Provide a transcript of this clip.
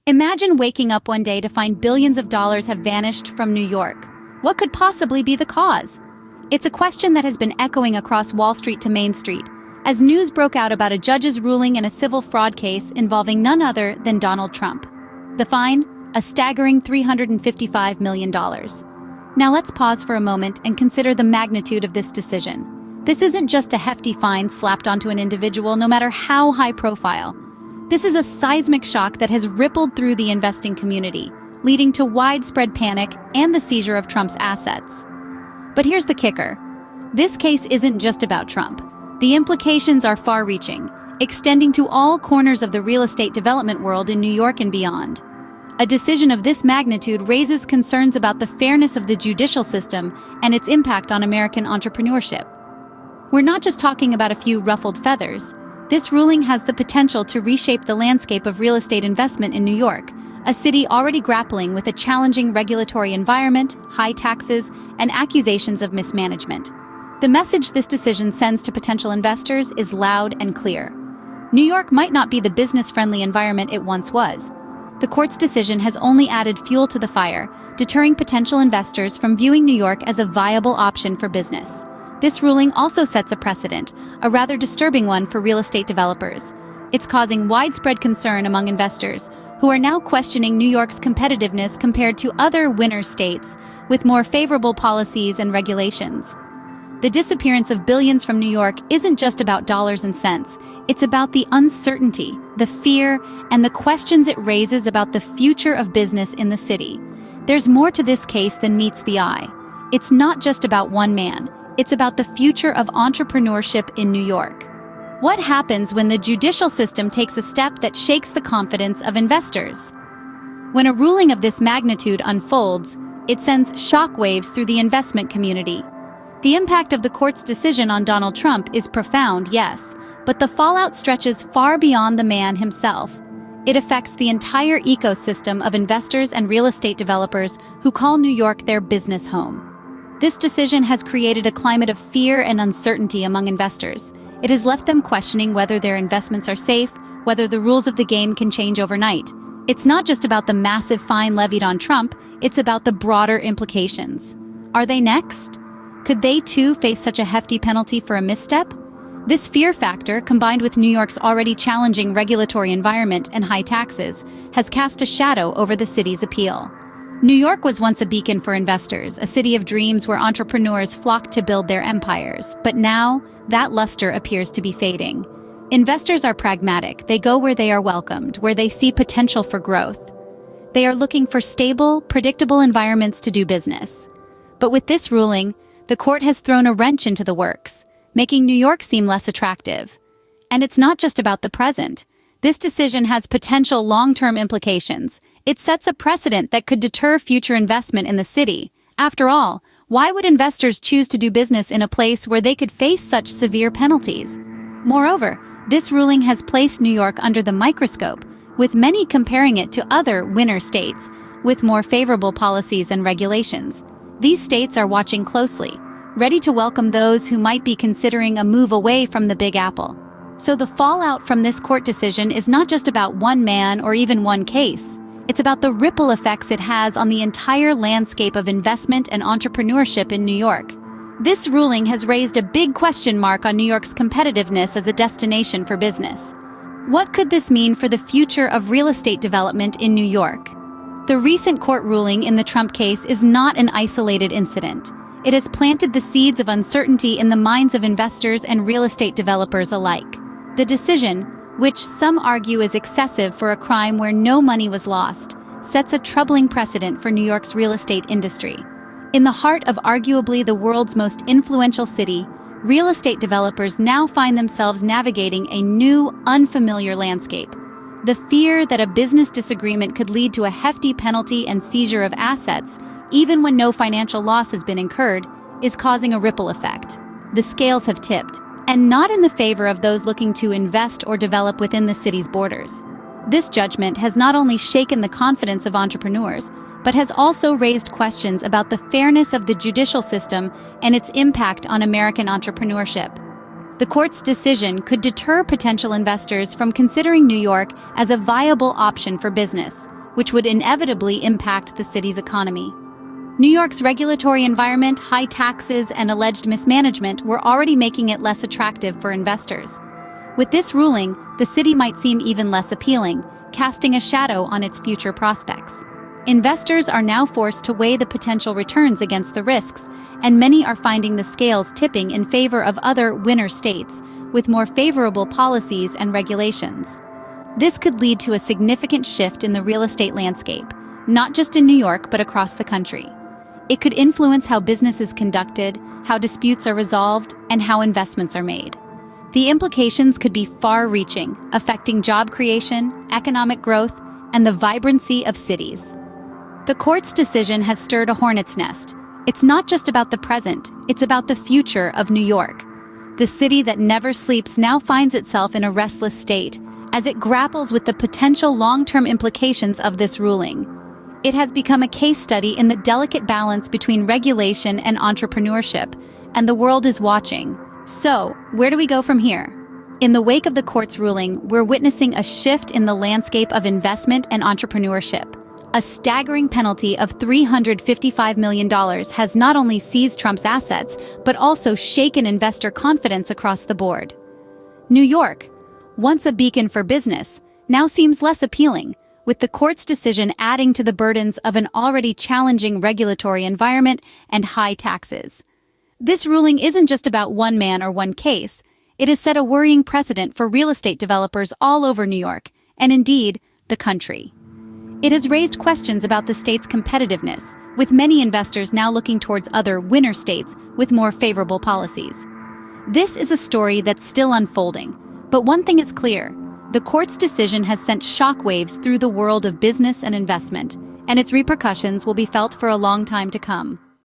Imagine waking up one day to find billions of dollars have vanished from New York. What could possibly be the cause? It's a question that has been echoing across Wall Street to Main Street, as news broke out about a judge's ruling in a civil fraud case involving none other than Donald Trump. The fine? A staggering $355 million. Now let's pause for a moment and consider the magnitude of this decision. This isn't just a hefty fine slapped onto an individual, no matter how high profile. This is a seismic shock that has rippled through the investing community, leading to widespread panic and the seizure of Trump's assets. But here's the kicker. This case isn't just about Trump. The implications are far-reaching, extending to all corners of the real estate development world in New York and beyond. A decision of this magnitude raises concerns about the fairness of the judicial system and its impact on American entrepreneurship. We're not just talking about a few ruffled feathers. This ruling has the potential to reshape the landscape of real estate investment in New York, a city already grappling with a challenging regulatory environment, high taxes, and accusations of mismanagement. The message this decision sends to potential investors is loud and clear. New York might not be the business-friendly environment it once was. The court's decision has only added fuel to the fire, deterring potential investors from viewing New York as a viable option for business. This ruling also sets a precedent, a rather disturbing one for real estate developers. It's causing widespread concern among investors, who are now questioning New York's competitiveness compared to other winner states with more favorable policies and regulations. The disappearance of billions from New York isn't just about dollars and cents. It's about the uncertainty, the fear, and the questions it raises about the future of business in the city. There's more to this case than meets the eye. It's not just about one man. It's about the future of entrepreneurship in New York. What happens when the judicial system takes a step that shakes the confidence of investors? When a ruling of this magnitude unfolds, it sends shockwaves through the investment community. The impact of the court's decision on Donald Trump is profound, yes, but the fallout stretches far beyond the man himself. It affects the entire ecosystem of investors and real estate developers who call New York their business home. This decision has created a climate of fear and uncertainty among investors. It has left them questioning whether their investments are safe, whether the rules of the game can change overnight. It's not just about the massive fine levied on Trump, it's about the broader implications. Are they next? Could they too face such a hefty penalty for a misstep? This fear factor, combined with New York's already challenging regulatory environment and high taxes, has cast a shadow over the city's appeal. New York was once a beacon for investors, a city of dreams where entrepreneurs flocked to build their empires. But now, that luster appears to be fading. Investors are pragmatic. They go where they are welcomed, where they see potential for growth. They are looking for stable, predictable environments to do business. But with this ruling, the court has thrown a wrench into the works, making New York seem less attractive. And it's not just about the present. This decision has potential long-term implications. It sets a precedent that could deter future investment in the city. After all, why would investors choose to do business in a place where they could face such severe penalties? Moreover, this ruling has placed New York under the microscope, with many comparing it to other winner states, with more favorable policies and regulations. These states are watching closely, ready to welcome those who might be considering a move away from the Big Apple. So the fallout from this court decision is not just about one man or even one case. It's about the ripple effects it has on the entire landscape of investment and entrepreneurship in New York. This ruling has raised a big question mark on New York's competitiveness as a destination for business. What could this mean for the future of real estate development in New York? The recent court ruling in the Trump case is not an isolated incident. It has planted the seeds of uncertainty in the minds of investors and real estate developers alike. The decision, which some argue is excessive for a crime where no money was lost, sets a troubling precedent for New York's real estate industry. In the heart of arguably the world's most influential city, real estate developers now find themselves navigating a new, unfamiliar landscape. The fear that a business disagreement could lead to a hefty penalty and seizure of assets, even when no financial loss has been incurred, is causing a ripple effect. The scales have tipped, and not in the favor of those looking to invest or develop within the city's borders. This judgment has not only shaken the confidence of entrepreneurs, but has also raised questions about the fairness of the judicial system and its impact on American entrepreneurship. The court's decision could deter potential investors from considering New York as a viable option for business, which would inevitably impact the city's economy. New York's regulatory environment, high taxes, and alleged mismanagement were already making it less attractive for investors. With this ruling, the city might seem even less appealing, casting a shadow on its future prospects. Investors are now forced to weigh the potential returns against the risks, and many are finding the scales tipping in favor of other winner states, with more favorable policies and regulations. This could lead to a significant shift in the real estate landscape, not just in New York but across the country. It could influence how business is conducted, how disputes are resolved, and how investments are made. The implications could be far-reaching, affecting job creation, economic growth, and the vibrancy of cities. The court's decision has stirred a hornet's nest. It's not just about the present, it's about the future of New York. The city that never sleeps now finds itself in a restless state, as it grapples with the potential long-term implications of this ruling. It has become a case study in the delicate balance between regulation and entrepreneurship, and the world is watching. So, where do we go from here? In the wake of the court's ruling, we're witnessing a shift in the landscape of investment and entrepreneurship. A staggering penalty of $355 million has not only seized Trump's assets, but also shaken investor confidence across the board. New York, once a beacon for business, now seems less appealing, with the court's decision adding to the burdens of an already challenging regulatory environment and high taxes. This ruling isn't just about one man or one case. It has set a worrying precedent for real estate developers all over New York, and indeed, the country. It has raised questions about the state's competitiveness, with many investors now looking towards other winner states with more favorable policies. This is a story that's still unfolding, but one thing is clear: the court's decision has sent shockwaves through the world of business and investment, and its repercussions will be felt for a long time to come.